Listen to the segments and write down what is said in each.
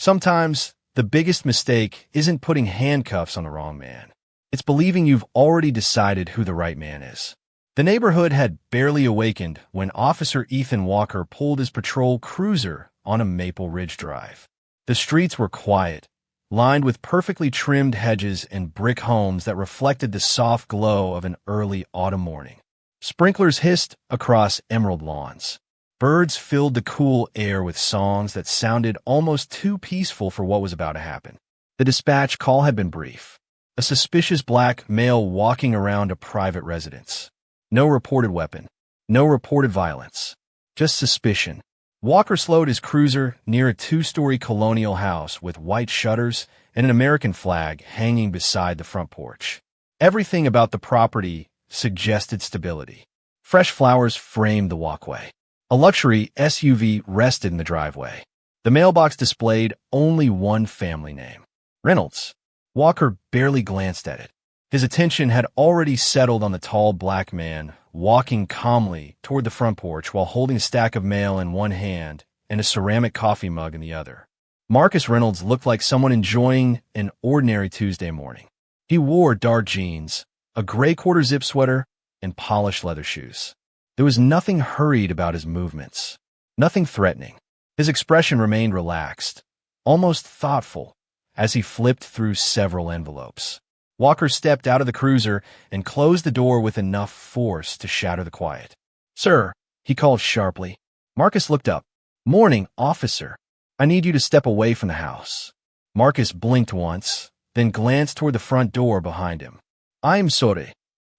Sometimes, the biggest mistake isn't putting handcuffs on the wrong man. It's believing you've already decided who the right man is. The neighborhood had barely awakened when Officer Ethan Walker pulled his patrol cruiser on a Maple Ridge drive. The streets were quiet, lined with perfectly trimmed hedges and brick homes that reflected the soft glow of an early autumn morning. Sprinklers hissed across emerald lawns. Birds filled the cool air with songs that sounded almost too peaceful for what was about to happen. The dispatch call had been brief. A suspicious black male walking around a private residence. No reported weapon. No reported violence. Just suspicion. Walker slowed his cruiser near a two-story colonial house with white shutters and an American flag hanging beside the front porch. Everything about the property suggested stability. Fresh flowers framed the walkway. A luxury SUV rested in the driveway. The mailbox displayed only one family name, Reynolds. Walker barely glanced at it. His attention had already settled on the tall black man walking calmly toward the front porch while holding a stack of mail in one hand and a ceramic coffee mug in the other. Marcus Reynolds looked like someone enjoying an ordinary Tuesday morning. He wore dark jeans, a gray quarter-zip sweater, and polished leather shoes. There was nothing hurried about his movements, nothing threatening. His expression remained relaxed, almost thoughtful, as he flipped through several envelopes. Walker stepped out of the cruiser and closed the door with enough force to shatter the quiet. "Sir," he called sharply. Marcus looked up. "Morning, officer. I need you to step away from the house." Marcus blinked once, then glanced toward the front door behind him. "I am sorry.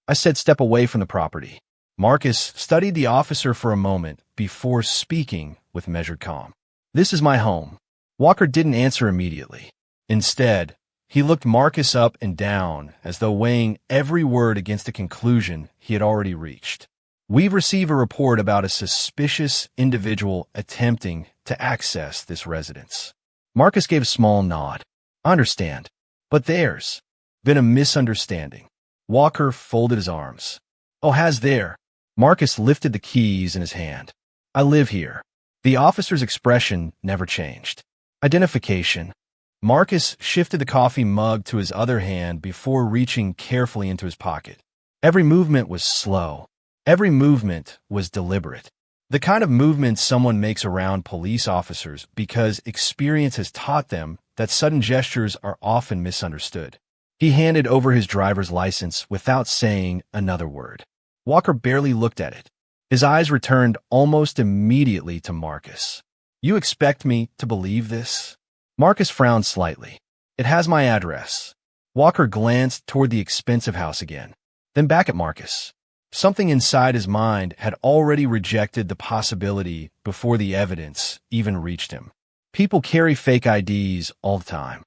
I said step away from the property." Marcus studied the officer for a moment before speaking with measured calm. "This is my home." Walker didn't answer immediately. Instead, he looked Marcus up and down as though weighing every word against a conclusion he had already reached. "We've received a report about a suspicious individual attempting to access this residence." Marcus gave a small nod. "I understand. But there's been a misunderstanding." Walker folded his arms. "Oh, has there?" Marcus lifted the keys in his hand. "I live here." The officer's expression never changed. "Identification." Marcus shifted the coffee mug to his other hand before reaching carefully into his pocket. Every movement was slow. Every movement was deliberate. The kind of movement someone makes around police officers because experience has taught them that sudden gestures are often misunderstood. He handed over his driver's license without saying another word. Walker barely looked at it. His eyes returned almost immediately to Marcus. "You expect me to believe this?" Marcus frowned slightly. "It has my address." Walker glanced toward the expensive house again, then back at Marcus. Something inside his mind had already rejected the possibility before the evidence even reached him. People carry fake IDs all the time.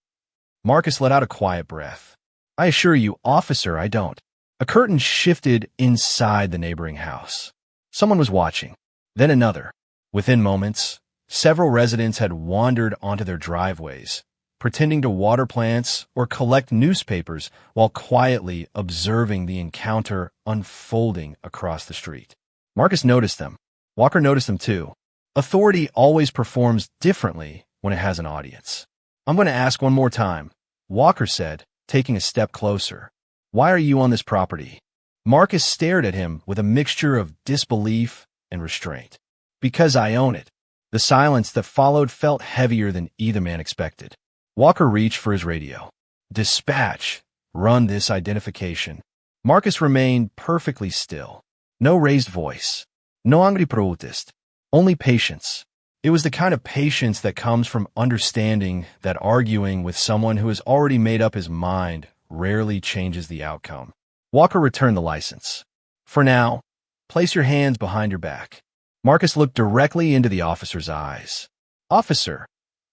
Marcus let out a quiet breath. "I assure you, officer, I don't." A curtain shifted inside the neighboring house. Someone was watching, then another. Within moments, several residents had wandered onto their driveways, pretending to water plants or collect newspapers while quietly observing the encounter unfolding across the street. Marcus noticed them. Walker noticed them too. Authority always performs differently when it has an audience. "I'm going to ask one more time," Walker said, taking a step closer. "Why are you on this property?" Marcus stared at him with a mixture of disbelief and restraint. "Because I own it." The silence that followed felt heavier than either man expected. Walker reached for his radio. "Dispatch, run this identification." Marcus remained perfectly still. No raised voice. No angry protest. Only patience. It was the kind of patience that comes from understanding that arguing with someone who has already made up his mind rarely changes the outcome. Walker returned the license. "For now, place your hands behind your back." Marcus looked directly into the officer's eyes. "Officer,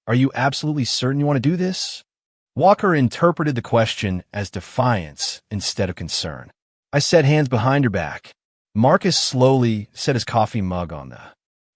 are you absolutely certain you want to do this?" Walker interpreted the question as defiance instead of concern. "I said hands behind your back." Marcus slowly set his coffee mug on the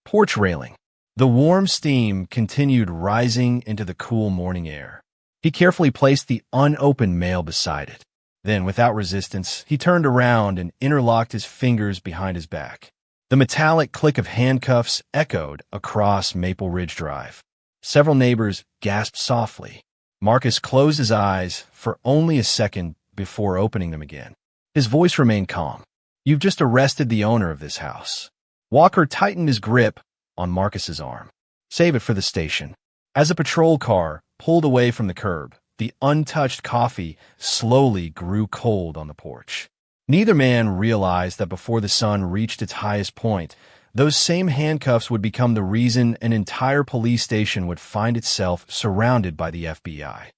porch railing. The warm steam continued rising into the cool morning air. He carefully placed the unopened mail beside it. Then, without resistance, he turned around and interlocked his fingers behind his back. The metallic click of handcuffs echoed across Maple Ridge Drive. Several neighbors gasped softly. Marcus closed his eyes for only a second before opening them again. His voice remained calm. "You've just arrested the owner of this house." Walker tightened his grip on Marcus's arm. "Save it for the station." As a patrol car pulled away from the curb, the untouched coffee slowly grew cold on the porch. Neither man realized that before the sun reached its highest point, those same handcuffs would become the reason an entire police station would find itself surrounded by the FBI.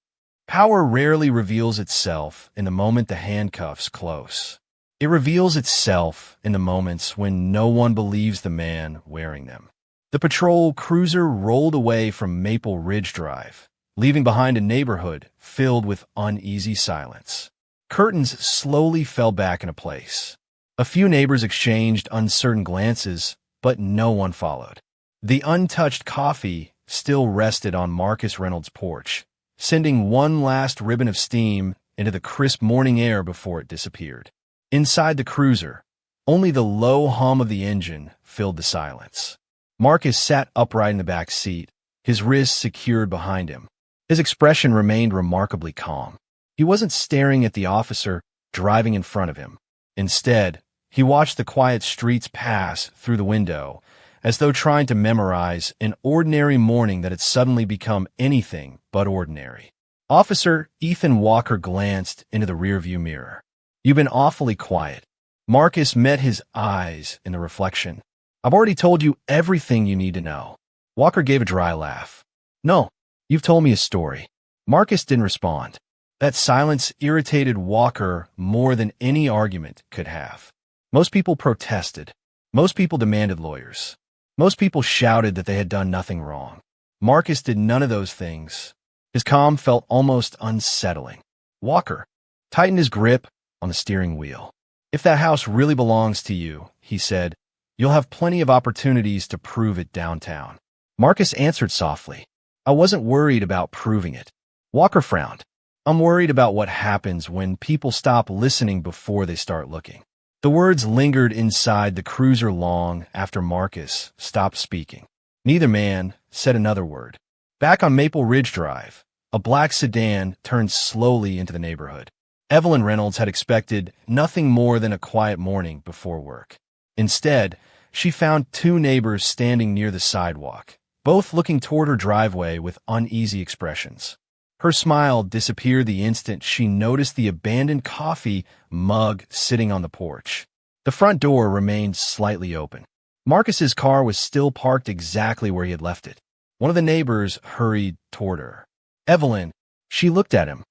Power rarely reveals itself in the moment the handcuffs close. It reveals itself in the moments when no one believes the man wearing them. The patrol cruiser rolled away from Maple Ridge Drive, leaving behind a neighborhood filled with uneasy silence. Curtains slowly fell back into place. A few neighbors exchanged uncertain glances, but no one followed. The untouched coffee still rested on Marcus Reynolds' porch, sending one last ribbon of steam into the crisp morning air before it disappeared. Inside the cruiser, only the low hum of the engine filled the silence. Marcus sat upright in the back seat, his wrists secured behind him. His expression remained remarkably calm. He wasn't staring at the officer driving in front of him. Instead, he watched the quiet streets pass through the window, as though trying to memorize an ordinary morning that had suddenly become anything but ordinary. Officer Ethan Walker glanced into the rearview mirror. "You've been awfully quiet." Marcus met his eyes in the reflection. "I've already told you everything you need to know." Walker gave a dry laugh. "No, you've told me a story." Marcus didn't respond. That silence irritated Walker more than any argument could have. Most people protested. Most people demanded lawyers. Most people shouted that they had done nothing wrong. Marcus did none of those things. His calm felt almost unsettling. Walker tightened his grip on the steering wheel. "If that house really belongs to you," he said, "you'll have plenty of opportunities to prove it downtown." Marcus answered softly, "I wasn't worried about proving it." Walker frowned. "I'm worried about what happens when people stop listening before they start looking." The words lingered inside the cruiser long after Marcus stopped speaking. Neither man said another word. Back on Maple Ridge Drive, a black sedan turned slowly into the neighborhood. Evelyn Reynolds had expected nothing more than a quiet morning before work. Instead, she found two neighbors standing near the sidewalk, both looking toward her driveway with uneasy expressions. Her smile disappeared the instant she noticed the abandoned coffee mug sitting on the porch. The front door remained slightly open. Marcus's car was still parked exactly where he had left it. One of the neighbors hurried toward her. "Evelyn," she looked at him.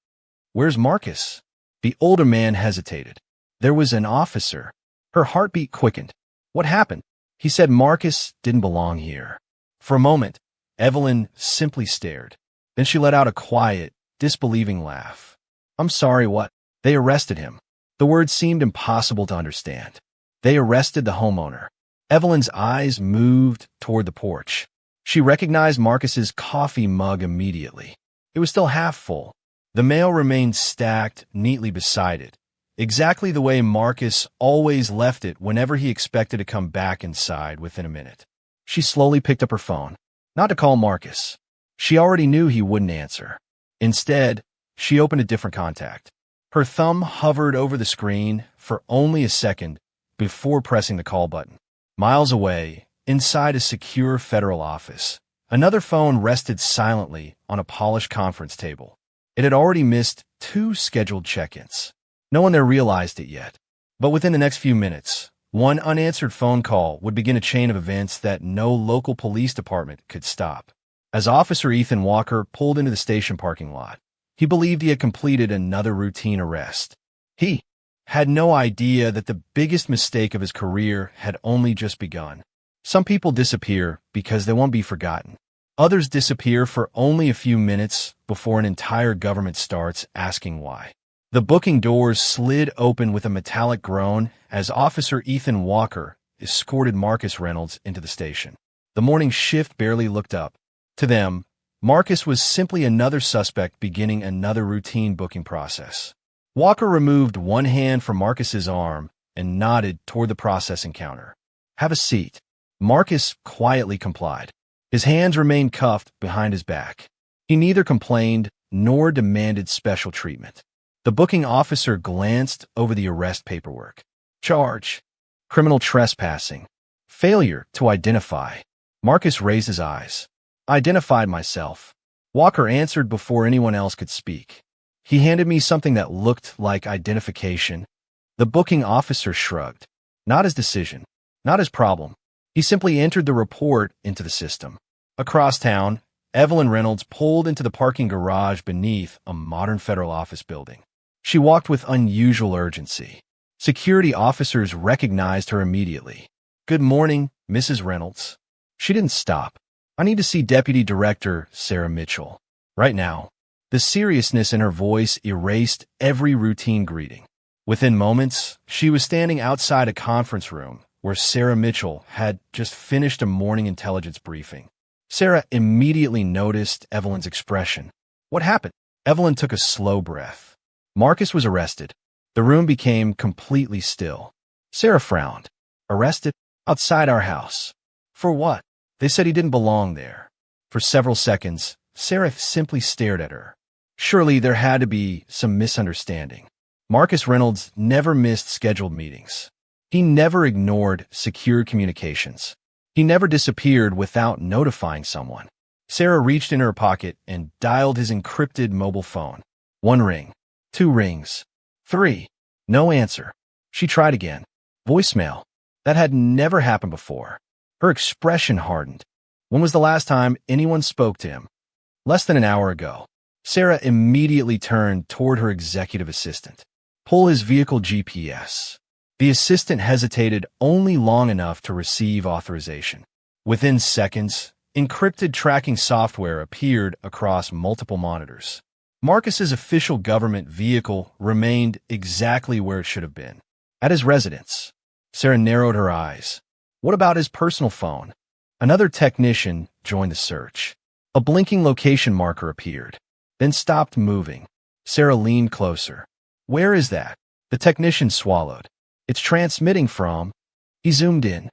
"Where's Marcus?" The older man hesitated. "There was an officer." Her heartbeat quickened. "What happened?" He said Marcus didn't belong here. For a moment, Evelyn simply stared. Then she let out a quiet, disbelieving laugh. "I'm sorry, what?" "They arrested him." The words seemed impossible to understand. "They arrested the homeowner." Evelyn's eyes moved toward the porch. She recognized Marcus's coffee mug immediately. It was still half full. The mail remained stacked neatly beside it, exactly the way Marcus always left it whenever he expected to come back inside within a minute. She slowly picked up her phone. Not to call Marcus. She already knew he wouldn't answer. Instead, she opened a different contact. Her thumb hovered over the screen for only a second before pressing the call button. Miles away, inside a secure federal office, another phone rested silently on a polished conference table. It had already missed 2 scheduled check-ins. No one there realized it yet. But within the next few minutes, one unanswered phone call would begin a chain of events that no local police department could stop. As Officer Ethan Walker pulled into the station parking lot, he believed he had completed another routine arrest. He had no idea that the biggest mistake of his career had only just begun. Some people disappear because they won't be forgotten. Others disappear for only a few minutes before an entire government starts asking why. The booking doors slid open with a metallic groan as Officer Ethan Walker escorted Marcus Reynolds into the station. The morning shift barely looked up. To them, Marcus was simply another suspect beginning another routine booking process. Walker removed one hand from Marcus's arm and nodded toward the processing counter. "Have a seat." Marcus quietly complied. His hands remained cuffed behind his back. He neither complained nor demanded special treatment. The booking officer glanced over the arrest paperwork. Charge: criminal trespassing. Failure to identify. Marcus raised his eyes. Identified myself. Walker answered before anyone else could speak. He handed me something that looked like identification. The booking officer shrugged. Not his decision. Not his problem. He simply entered the report into the system. Across town, Evelyn Reynolds pulled into the parking garage beneath a modern federal office building. She walked with unusual urgency. Security officers recognized her immediately. "Good morning, Mrs. Reynolds." She didn't stop. "I need to see Deputy Director Sarah Mitchell. Right now." The seriousness in her voice erased every routine greeting. Within moments, she was standing outside a conference room where Sarah Mitchell had just finished a morning intelligence briefing. Sarah immediately noticed Evelyn's expression. "What happened?" Evelyn took a slow breath. "Marcus was arrested." The room became completely still. Sarah frowned. "Arrested? Outside our house. For what?" "They said he didn't belong there." For several seconds, Sarah simply stared at her. Surely there had to be some misunderstanding. Marcus Reynolds never missed scheduled meetings. He never ignored secure communications. He never disappeared without notifying someone. Sarah reached in her pocket and dialed his encrypted mobile phone. 1 ring. 2 rings. 3. No answer. She tried again. Voicemail. That had never happened before. Her expression hardened. When was the last time anyone spoke to him? Less than an hour ago. Sarah immediately turned toward her executive assistant. "Pull his vehicle GPS." The assistant hesitated only long enough to receive authorization. Within seconds, encrypted tracking software appeared across multiple monitors. Marcus's official government vehicle remained exactly where it should have been. At his residence. Sarah narrowed her eyes. What about his personal phone? Another technician joined the search. A blinking location marker appeared, then stopped moving. Sarah leaned closer. "Where is that?" The technician swallowed. "It's transmitting from..." He zoomed in.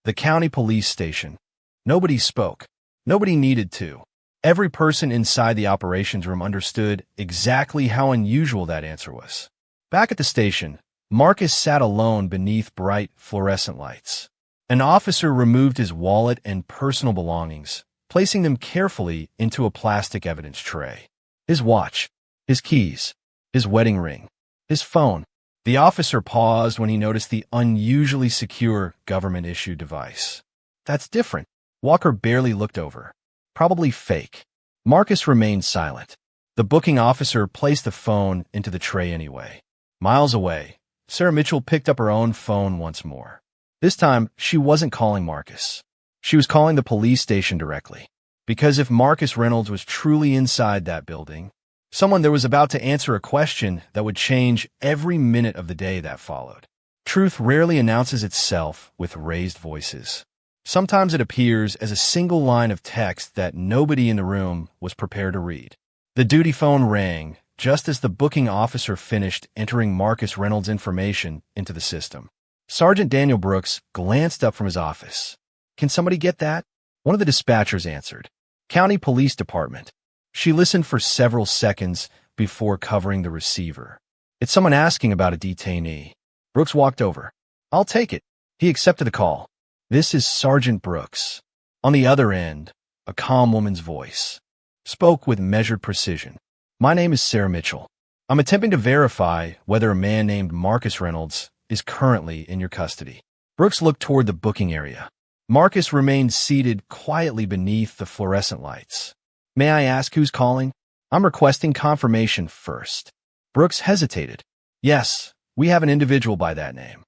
"The county police station." Nobody spoke. Nobody needed to. Every person inside the operations room understood exactly how unusual that answer was. Back at the station, Marcus sat alone beneath bright fluorescent lights. An officer removed his wallet and personal belongings, placing them carefully into a plastic evidence tray. His watch, his keys, his wedding ring, his phone. The officer paused when he noticed the unusually secure government-issued device. "That's different." Walker barely looked over. "Probably fake." Marcus remained silent. The booking officer placed the phone into the tray anyway. Miles away, Sarah Mitchell picked up her own phone once more. This time, she wasn't calling Marcus. She was calling the police station directly. Because if Marcus Reynolds was truly inside that building, someone there was about to answer a question that would change every minute of the day that followed. Truth rarely announces itself with raised voices. Sometimes it appears as a single line of text that nobody in the room was prepared to read. The duty phone rang just as the booking officer finished entering Marcus Reynolds' information into the system. Sergeant Daniel Brooks glanced up from his office. "Can somebody get that?" One of the dispatchers answered. "County Police Department." She listened for several seconds before covering the receiver. "It's someone asking about a detainee." Brooks walked over. "I'll take it." He accepted the call. "This is Sergeant Brooks." On the other end, a calm woman's voice spoke with measured precision. "My name is Sarah Mitchell. I'm attempting to verify whether a man named Marcus Reynolds is currently in your custody." Brooks looked toward the booking area. Marcus remained seated quietly beneath the fluorescent lights. "May I ask who's calling?" "I'm requesting confirmation first." Brooks hesitated. "Yes, we have an individual by that name."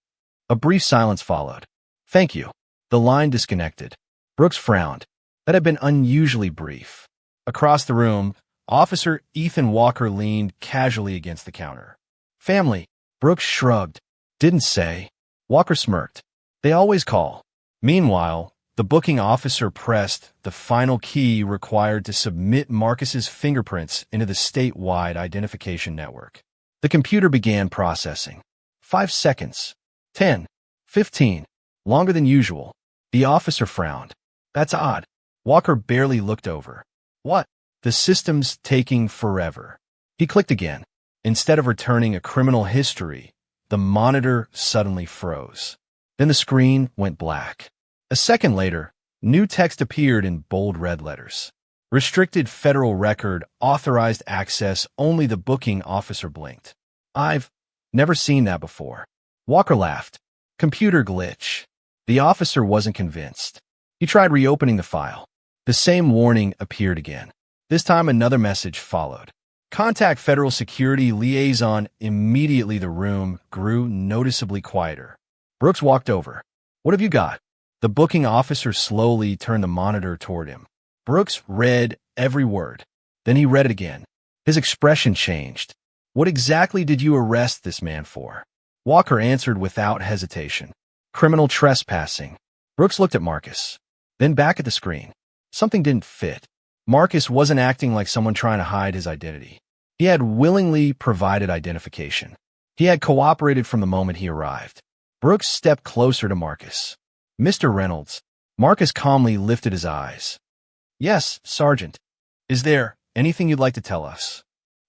A brief silence followed. "Thank you." The line disconnected. Brooks frowned. That had been unusually brief. Across the room, Officer Ethan Walker leaned casually against the counter. "Family." Brooks shrugged. "Didn't say." Walker smirked. "They always call." Meanwhile, the booking officer pressed the final key required to submit Marcus's fingerprints into the statewide identification network. The computer began processing. 5 seconds. 10. 15. Longer than usual. The officer frowned. "That's odd." Walker barely looked over. What? The system's taking forever. He clicked again. Instead of returning a criminal history, the monitor suddenly froze. Then the screen went black. A second later, new text appeared in bold red letters. Restricted federal record, authorized access, only the booking officer blinked. I've never seen that before. Walker laughed. Computer glitch. The officer wasn't convinced. He tried reopening the file. The same warning appeared again. This time another message followed. Contact Federal Security Liaison. Immediately the room grew noticeably quieter. Brooks walked over. What have you got? The booking officer slowly turned the monitor toward him. Brooks read every word. Then he read it again. His expression changed. What exactly did you arrest this man for? Walker answered without hesitation. Criminal trespassing. Brooks looked at Marcus, then back at the screen. Something didn't fit. Marcus wasn't acting like someone trying to hide his identity. He had willingly provided identification. He had cooperated from the moment he arrived. Brooks stepped closer to Marcus. Mr. Reynolds. Marcus calmly lifted his eyes. Yes, Sergeant. Is there anything you'd like to tell us?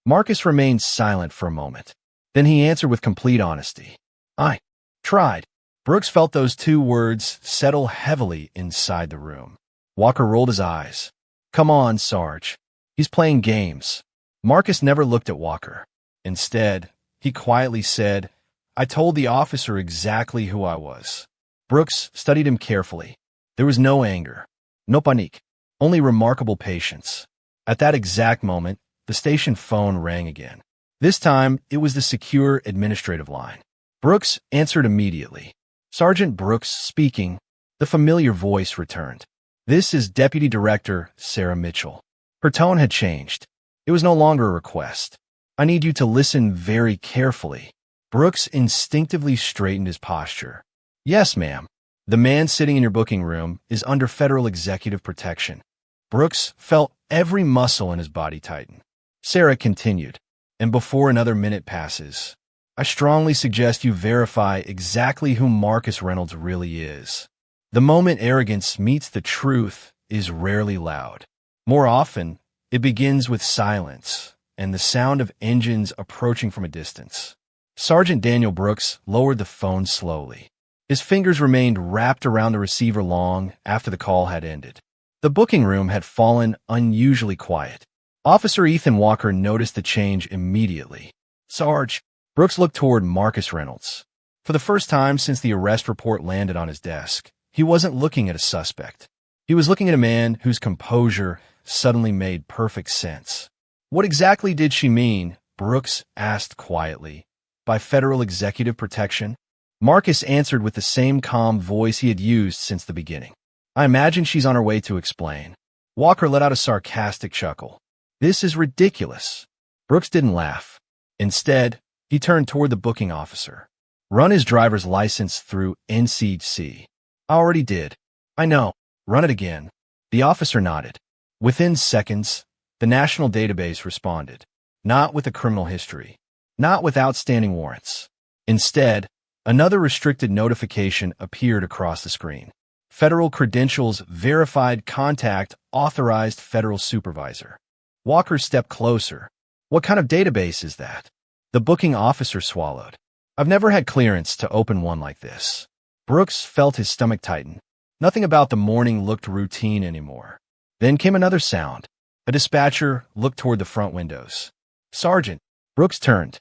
Marcus remained silent for a moment. Then he answered with complete honesty. I tried. Brooks felt those two words settle heavily inside the room. Walker rolled his eyes. Come on, Sarge. He's playing games. Marcus never looked at Walker. Instead, he quietly said, I told the officer exactly who I was. Brooks studied him carefully. There was no anger, no panique, only remarkable patience. At that exact moment, the station phone rang again. This time, it was the secure administrative line. Brooks answered immediately. Sergeant Brooks speaking. The familiar voice returned. This is Deputy Director Sarah Mitchell. Her tone had changed. It was no longer a request. I need you to listen very carefully. Brooks instinctively straightened his posture. Yes, ma'am. The man sitting in your booking room is under federal executive protection. Brooks felt every muscle in his body tighten. Sarah continued, and before another minute passes, I strongly suggest you verify exactly who Marcus Reynolds really is. The moment arrogance meets the truth is rarely loud. More often, it begins with silence and the sound of engines approaching from a distance. Sergeant Daniel Brooks lowered the phone slowly. His fingers remained wrapped around the receiver long after the call had ended. The booking room had fallen unusually quiet. Officer Ethan Walker noticed the change immediately. Sarge. Brooks looked toward Marcus Reynolds. For the first time since the arrest report landed on his desk, he wasn't looking at a suspect. He was looking at a man whose composure suddenly made perfect sense. What exactly did she mean? Brooks asked quietly. By federal executive protection? Marcus answered with the same calm voice he had used since the beginning. I imagine she's on her way to explain. Walker let out a sarcastic chuckle. This is ridiculous. Brooks didn't laugh. Instead, he turned toward the booking officer. Run his driver's license through NCC. I already did. I know. Run it again. The officer nodded. Within seconds, the national database responded. Not with a criminal history. Not with outstanding warrants. Instead, another restricted notification appeared across the screen. Federal credentials verified contact authorized federal supervisor. Walker stepped closer. What kind of database is that? The booking officer swallowed. I've never had clearance to open one like this. Brooks felt his stomach tighten. Nothing about the morning looked routine anymore. Then came another sound. A dispatcher looked toward the front windows. Sergeant. Brooks turned.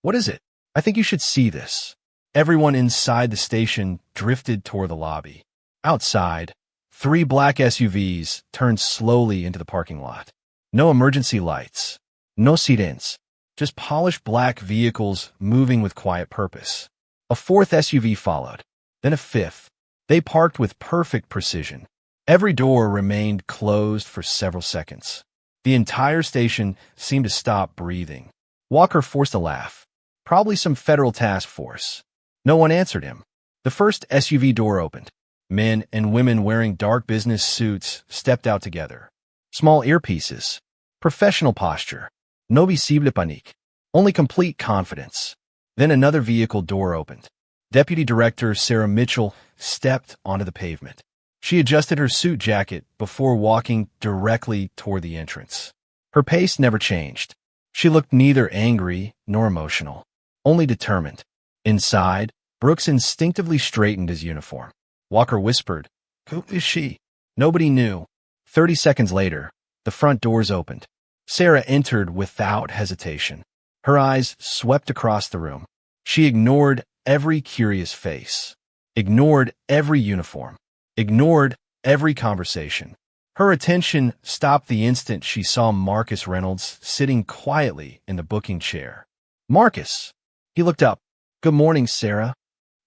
What is it? I think you should see this. Everyone inside the station drifted toward the lobby. Outside, 3 black SUVs turned slowly into the parking lot. No emergency lights. No sirens. Just polished black vehicles moving with quiet purpose. A 4th SUV followed. Then a 5th. They parked with perfect precision. Every door remained closed for several seconds. The entire station seemed to stop breathing. Walker forced a laugh. Probably some federal task force. No one answered him. The first SUV door opened. Men and women wearing dark business suits stepped out together. Small earpieces. Professional posture. No visible panique. Only complete confidence. Then another vehicle door opened. Deputy Director Sarah Mitchell stepped onto the pavement. She adjusted her suit jacket before walking directly toward the entrance. Her pace never changed. She looked neither angry nor emotional, only determined. Inside, Brooks instinctively straightened his uniform. Walker whispered, "Who is she?" Nobody knew. 30 seconds later, the front doors opened. Sarah entered without hesitation. Her eyes swept across the room. She ignored every curious face, ignored every uniform, ignored every conversation. Her attention stopped the instant she saw Marcus Reynolds sitting quietly in the booking chair. "Marcus!" He looked up. "Good morning, Sarah.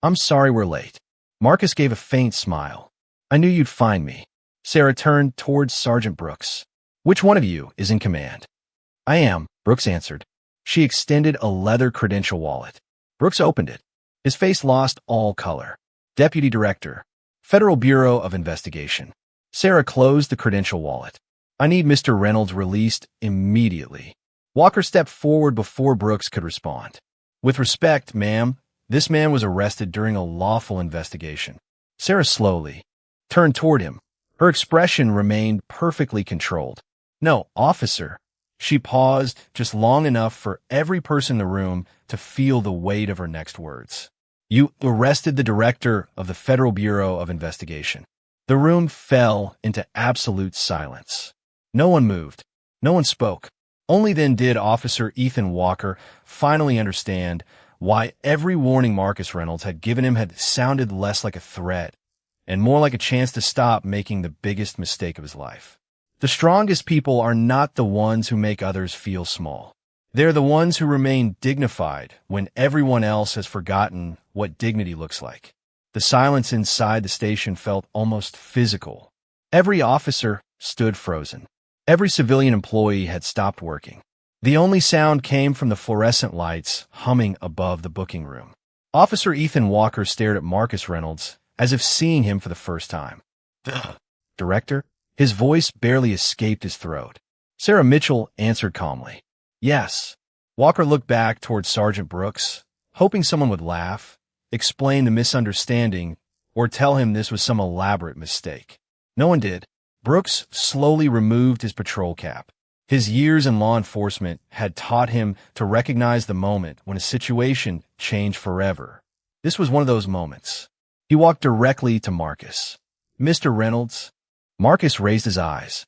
I'm sorry we're late." Marcus gave a faint smile. "I knew you'd find me." Sarah turned towards Sergeant Brooks. "Which one of you is in command?" "I am," Brooks answered. She extended a leather credential wallet. Brooks opened it. His face lost all color. "Deputy Director, Federal Bureau of Investigation." Sarah closed the credential wallet. "I need Mr. Reynolds released immediately." Walker stepped forward before Brooks could respond. "With respect, ma'am, this man was arrested during a lawful investigation." Sarah slowly turned toward him. Her expression remained perfectly controlled. "No, officer." She paused just long enough for every person in the room to feel the weight of her next words. "You arrested the director of the Federal Bureau of Investigation." The room fell into absolute silence. No one moved. No one spoke. Only then did Officer Ethan Walker finally understand why every warning Marcus Reynolds had given him had sounded less like a threat and more like a chance to stop making the biggest mistake of his life. The strongest people are not the ones who make others feel small. They're the ones who remain dignified when everyone else has forgotten what dignity looks like. The silence inside the station felt almost physical. Every officer stood frozen. Every civilian employee had stopped working. The only sound came from the fluorescent lights humming above the booking room. Officer Ethan Walker stared at Marcus Reynolds as if seeing him for the first time. "The director?" His voice barely escaped his throat. Sarah Mitchell answered calmly, "Yes." Walker looked back toward Sergeant Brooks, hoping someone would laugh, explain the misunderstanding, or tell him this was some elaborate mistake. No one did. Brooks slowly removed his patrol cap. His years in law enforcement had taught him to recognize the moment when a situation changed forever. This was one of those moments. He walked directly to Marcus. "Mr. Reynolds?" Marcus raised his eyes.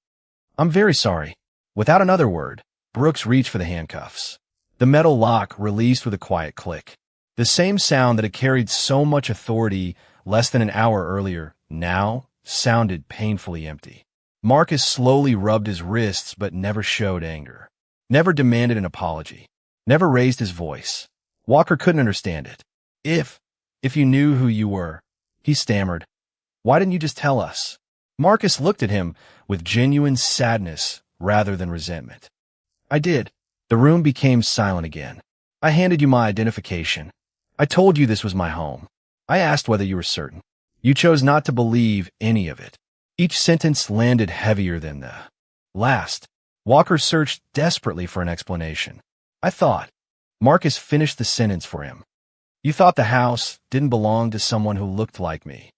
"I'm very sorry." Without another word, Brooks reached for the handcuffs. The metal lock released with a quiet click. The same sound that had carried so much authority less than an hour earlier now sounded painfully empty. Marcus slowly rubbed his wrists but never showed anger, never demanded an apology, never raised his voice. Walker couldn't understand it. If you knew who you were," he stammered, "why didn't you just tell us?" Marcus looked at him with genuine sadness rather than resentment. "I did." The room became silent again. "I handed you my identification. I told you this was my home. I asked whether you were certain. You chose not to believe any of it." Each sentence landed heavier than the last. Walker searched desperately for an explanation. "I thought." Marcus finished the sentence for him. "You thought the house didn't belong to someone who looked like me."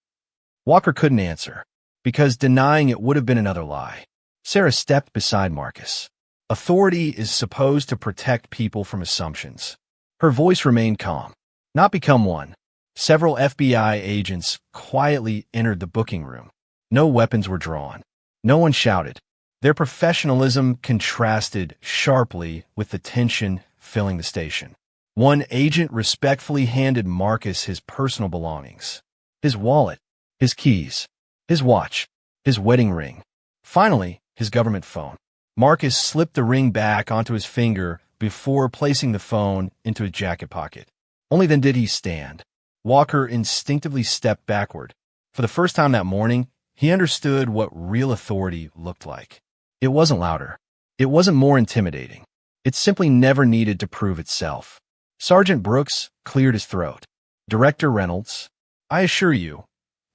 Walker couldn't answer, because denying it would have been another lie. Sarah stepped beside Marcus. "Authority is supposed to protect people from assumptions." Her voice remained calm. "Not become one." Several FBI agents quietly entered the booking room. No weapons were drawn. No one shouted. Their professionalism contrasted sharply with the tension filling the station. One agent respectfully handed Marcus his personal belongings. His wallet, his keys, his watch, his wedding ring. Finally, his government phone. Marcus slipped the ring back onto his finger before placing the phone into his jacket pocket. Only then did he stand. Walker instinctively stepped backward. For the first time that morning, he understood what real authority looked like. It wasn't louder. It wasn't more intimidating. It simply never needed to prove itself. Sergeant Brooks cleared his throat. "Director Reynolds, I assure you,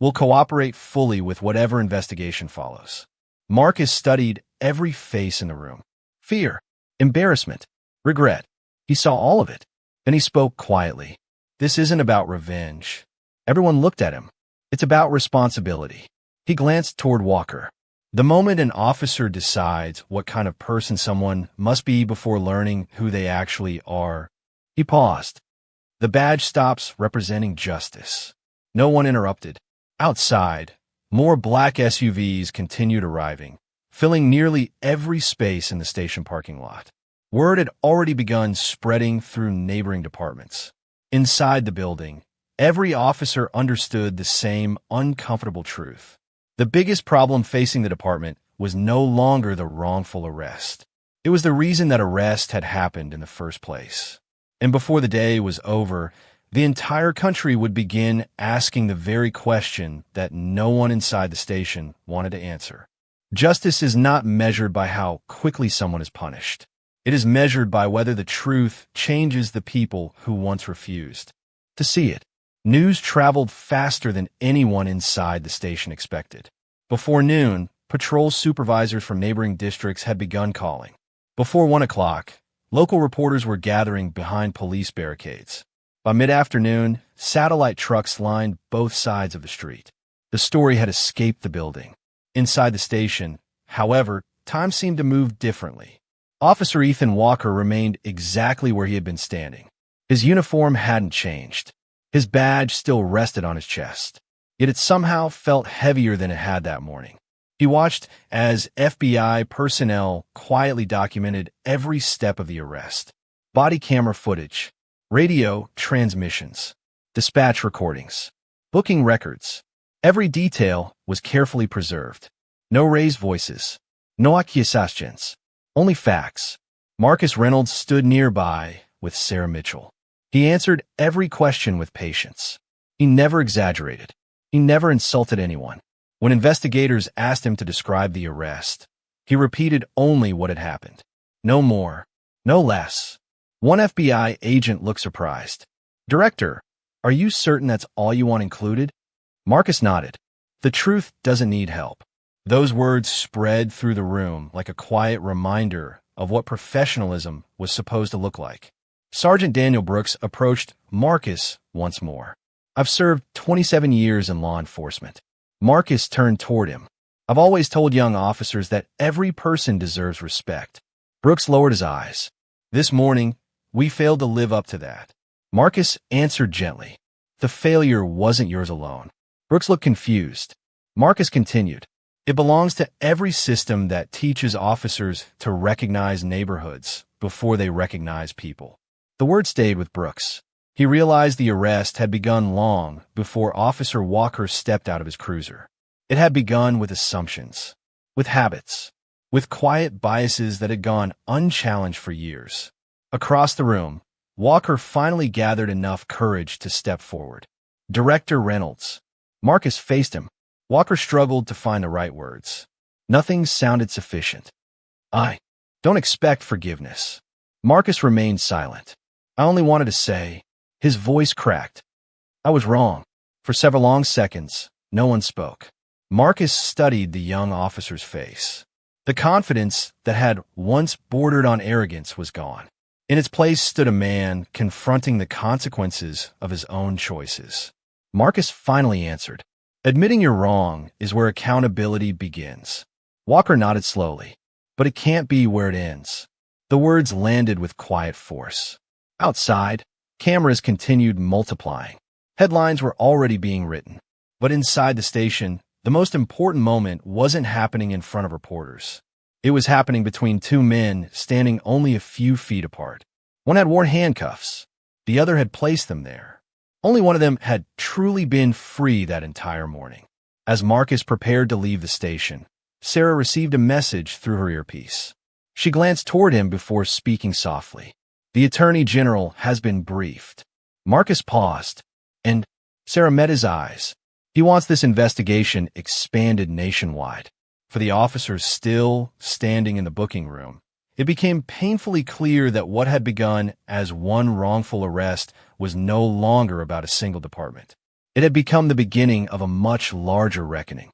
we'll cooperate fully with whatever investigation follows." Marcus studied every face in the room. Fear, embarrassment, regret. He saw all of it. Then he spoke quietly. "This isn't about revenge." Everyone looked at him. "It's about responsibility." He glanced toward Walker. The moment an officer decides what kind of person someone must be before learning who they actually are, he paused. The badge stops representing justice. No one interrupted. Outside, more black SUVs continued arriving, filling nearly every space in the station parking lot. Word had already begun spreading through neighboring departments. Inside the building, every officer understood the same uncomfortable truth. The biggest problem facing the department was no longer the wrongful arrest. It was the reason that arrest had happened in the first place. And before the day was over, the entire country would begin asking the very question that no one inside the station wanted to answer. Justice is not measured by how quickly someone is punished. It is measured by whether the truth changes the people who once refused to see it. News traveled faster than anyone inside the station expected. Before noon, patrol supervisors from neighboring districts had begun calling. Before 1 o'clock, local reporters were gathering behind police barricades. By mid-afternoon, satellite trucks lined both sides of the street. The story had escaped the building. Inside the station, however, time seemed to move differently. Officer Ethan Walker remained exactly where he had been standing. His uniform hadn't changed. His badge still rested on his chest, yet it somehow felt heavier than it had that morning. He watched as FBI personnel quietly documented every step of the arrest. Body camera footage, radio transmissions, dispatch recordings, booking records. Every detail was carefully preserved. No raised voices, no accusations, only facts. Marcus Reynolds stood nearby with Sarah Mitchell. He answered every question with patience. He never exaggerated. He never insulted anyone. When investigators asked him to describe the arrest, he repeated only what had happened. No more, no less. One FBI agent looked surprised. "Director, are you certain that's all you want included?" Marcus nodded. "The truth doesn't need help." Those words spread through the room like a quiet reminder of what professionalism was supposed to look like. Sergeant Daniel Brooks approached Marcus once more. "I've served 27 years in law enforcement." Marcus turned toward him. "I've always told young officers that every person deserves respect." Brooks lowered his eyes. "This morning, we failed to live up to that." Marcus answered gently. "The failure wasn't yours alone." Brooks looked confused. Marcus continued. "It belongs to every system that teaches officers to recognize neighborhoods before they recognize people." The word stayed with Brooks. He realized the arrest had begun long before Officer Walker stepped out of his cruiser. It had begun with assumptions, with habits, with quiet biases that had gone unchallenged for years. Across the room, Walker finally gathered enough courage to step forward. "Director Reynolds." Marcus faced him. Walker struggled to find the right words. Nothing sounded sufficient. "I don't expect forgiveness." Marcus remained silent. "I only wanted to say," his voice cracked, "I was wrong." For several long seconds, no one spoke. Marcus studied the young officer's face. The confidence that had once bordered on arrogance was gone. In its place stood a man confronting the consequences of his own choices. Marcus finally answered. "Admitting you're wrong is where accountability begins." Walker nodded slowly. "But it can't be where it ends." The words landed with quiet force. Outside, cameras continued multiplying. Headlines were already being written. But inside the station, the most important moment wasn't happening in front of reporters. It was happening between two men standing only a few feet apart. One had worn handcuffs. The other had placed them there. Only one of them had truly been free that entire morning. As Marcus prepared to leave the station, Sarah received a message through her earpiece. She glanced toward him before speaking softly. "The Attorney General has been briefed." Marcus paused, and Sarah met his eyes. "He wants this investigation expanded nationwide." For the officers still standing in the booking room, it became painfully clear that what had begun as one wrongful arrest was no longer about a single department. It had become the beginning of a much larger reckoning.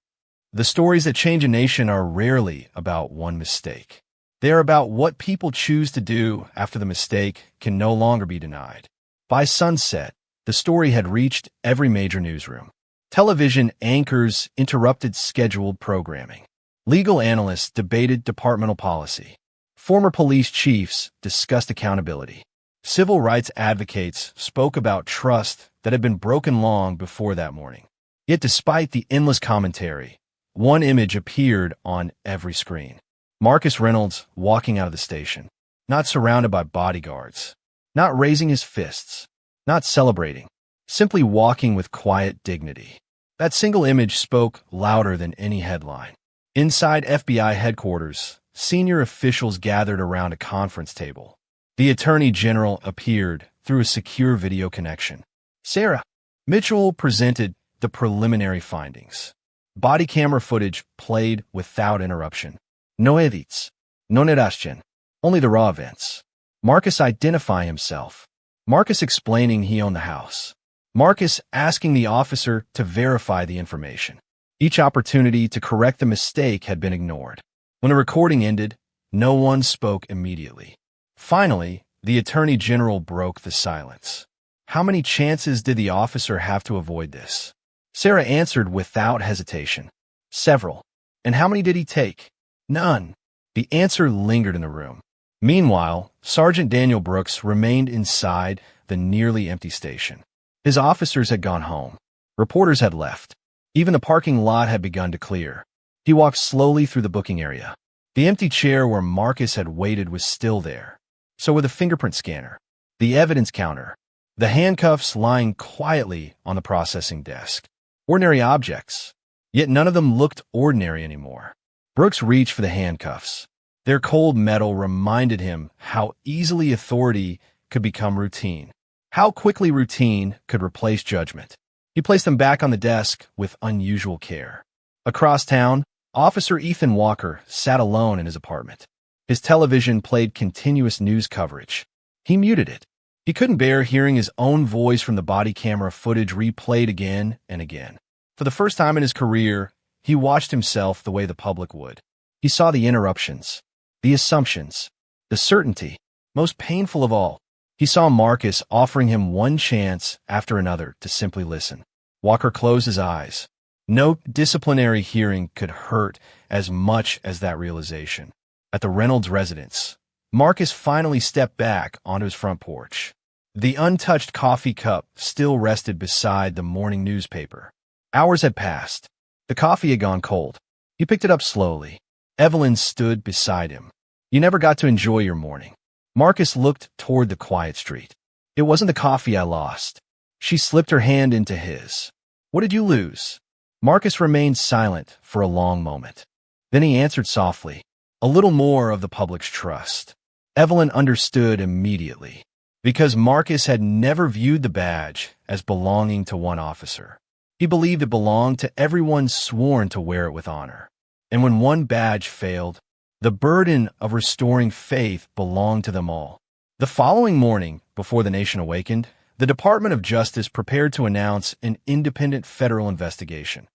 The stories that change a nation are rarely about one mistake. They are about what people choose to do after the mistake can no longer be denied. By sunset, the story had reached every major newsroom. Television anchors interrupted scheduled programming. Legal analysts debated departmental policy. Former police chiefs discussed accountability. Civil rights advocates spoke about trust that had been broken long before that morning. Yet despite the endless commentary, one image appeared on every screen. Marcus Reynolds walking out of the station, not surrounded by bodyguards, not raising his fists, not celebrating, simply walking with quiet dignity. That single image spoke louder than any headline. Inside FBI headquarters, senior officials gathered around a conference table. The Attorney General appeared through a secure video connection. Sarah Mitchell presented the preliminary findings. Body camera footage played without interruption. No edits, no narration, only the raw events. Marcus identify himself. Marcus explaining he owned the house. Marcus asking the officer to verify the information. Each opportunity to correct the mistake had been ignored. When the recording ended, no one spoke immediately. Finally, the Attorney General broke the silence. How many chances did the officer have to avoid this? Sarah answered without hesitation. Several. And how many did he take? None. The answer lingered in the room. Meanwhile, Sergeant Daniel Brooks remained inside the nearly empty station. His officers had gone home. Reporters had left. Even the parking lot had begun to clear. He walked slowly through the booking area. The empty chair where Marcus had waited was still there. So were the fingerprint scanner, the evidence counter, the handcuffs lying quietly on the processing desk. Ordinary objects, yet none of them looked ordinary anymore. Brooks reached for the handcuffs. Their cold metal reminded him how easily authority could become routine, how quickly routine could replace judgment. He placed them back on the desk with unusual care. Across town, Officer Ethan Walker sat alone in his apartment. His television played continuous news coverage. He muted it. He couldn't bear hearing his own voice from the body camera footage replayed again and again. For the first time in his career, he watched himself the way the public would. He saw the interruptions, the assumptions, the certainty. Most painful of all, he saw Marcus offering him one chance after another to simply listen. Walker closed his eyes. No disciplinary hearing could hurt as much as that realization. At the Reynolds residence, Marcus finally stepped back onto his front porch. The untouched coffee cup still rested beside the morning newspaper. Hours had passed. The coffee had gone cold. He picked it up slowly. Evelyn stood beside him. You never got to enjoy your morning. Marcus looked toward the quiet street. It wasn't the coffee I lost. She slipped her hand into his. What did you lose? Marcus remained silent for a long moment. Then he answered softly, a little more of the public's trust. Evelyn understood immediately, because Marcus had never viewed the badge as belonging to one officer. He believed it belonged to everyone sworn to wear it with honor. And when one badge failed, the burden of restoring faith belonged to them all. The following morning, before the nation awakened, the Department of Justice prepared to announce an independent federal investigation,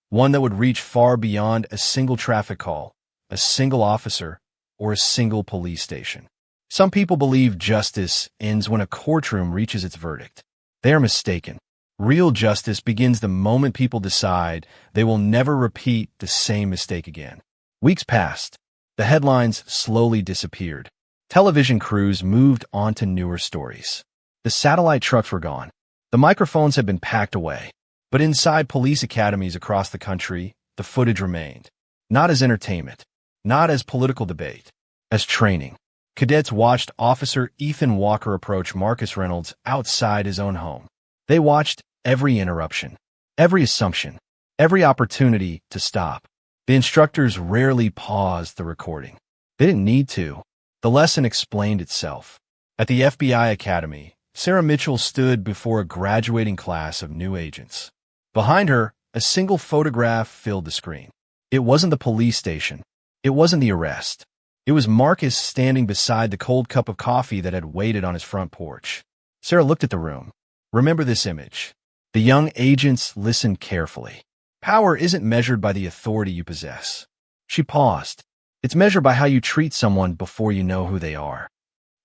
one that would reach far beyond a single traffic call, a single officer, or a single police station. Some people believe justice ends when a courtroom reaches its verdict. They are mistaken. Real justice begins the moment people decide they will never repeat the same mistake again. Weeks passed. The headlines slowly disappeared. Television crews moved on to newer stories. The satellite trucks were gone. The microphones had been packed away. But inside police academies across the country, the footage remained. Not as entertainment, not as political debate, as training. Cadets watched Officer Ethan Walker approach Marcus Reynolds outside his own home. They watched every interruption, every assumption, every opportunity to stop. The instructors rarely paused the recording. They didn't need to. The lesson explained itself. At the FBI Academy, Sarah Mitchell stood before a graduating class of new agents. Behind her, a single photograph filled the screen. It wasn't the police station. It wasn't the arrest. It was Marcus standing beside the cold cup of coffee that had waited on his front porch. Sarah looked at the room. Remember this image. The young agents listened carefully. Power isn't measured by the authority you possess. She paused. It's measured by how you treat someone before you know who they are.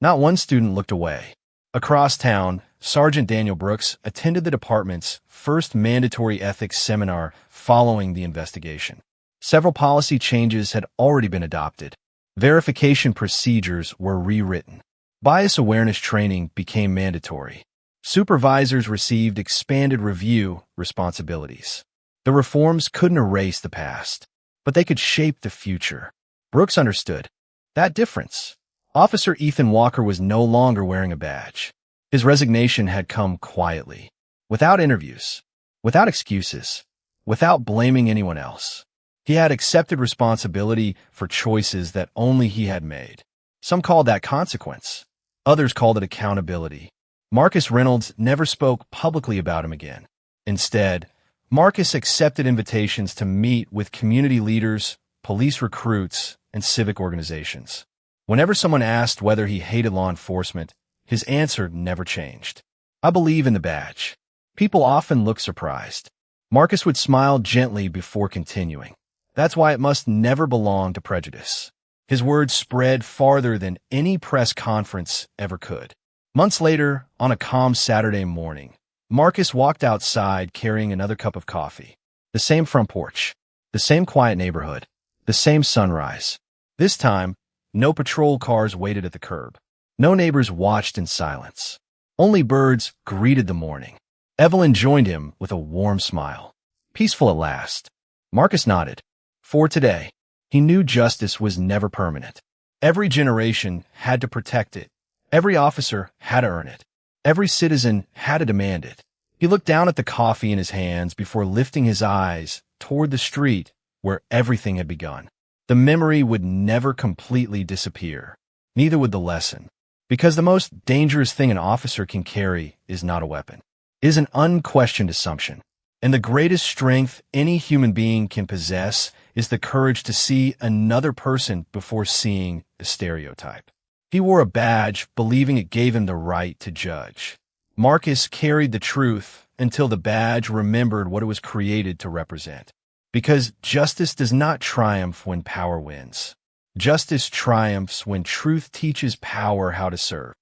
Not one student looked away. Across town, Sergeant Daniel Brooks attended the department's first mandatory ethics seminar following the investigation. Several policy changes had already been adopted. Verification procedures were rewritten. Bias awareness training became mandatory. Supervisors received expanded review responsibilities. The reforms couldn't erase the past, but they could shape the future. Brooks understood that difference. Officer Ethan Walker was no longer wearing a badge. His resignation had come quietly, without interviews, without excuses, without blaming anyone else. He had accepted responsibility for choices that only he had made. Some called that consequence. Others called it accountability. Marcus Reynolds never spoke publicly about him again. Instead, Marcus accepted invitations to meet with community leaders, police recruits, and civic organizations. Whenever someone asked whether he hated law enforcement, his answer never changed. I believe in the badge. People often look surprised. Marcus would smile gently before continuing. That's why it must never belong to prejudice. His words spread farther than any press conference ever could. Months later, on a calm Saturday morning, Marcus walked outside carrying another cup of coffee. The same front porch, the same quiet neighborhood, the same sunrise. This time, no patrol cars waited at the curb. No neighbors watched in silence. Only birds greeted the morning. Evelyn joined him with a warm smile. Peaceful at last. Marcus nodded. For today, he knew justice was never permanent. Every generation had to protect it. Every officer had to earn it. Every citizen had to demand it. He looked down at the coffee in his hands before lifting his eyes toward the street where everything had begun. The memory would never completely disappear. Neither would the lesson. Because the most dangerous thing an officer can carry is not a weapon. It is an unquestioned assumption. And the greatest strength any human being can possess is the courage to see another person before seeing a stereotype. He wore a badge believing it gave him the right to judge. Marcus carried the truth until the badge remembered what it was created to represent. Because justice does not triumph when power wins. Justice triumphs when truth teaches power how to serve.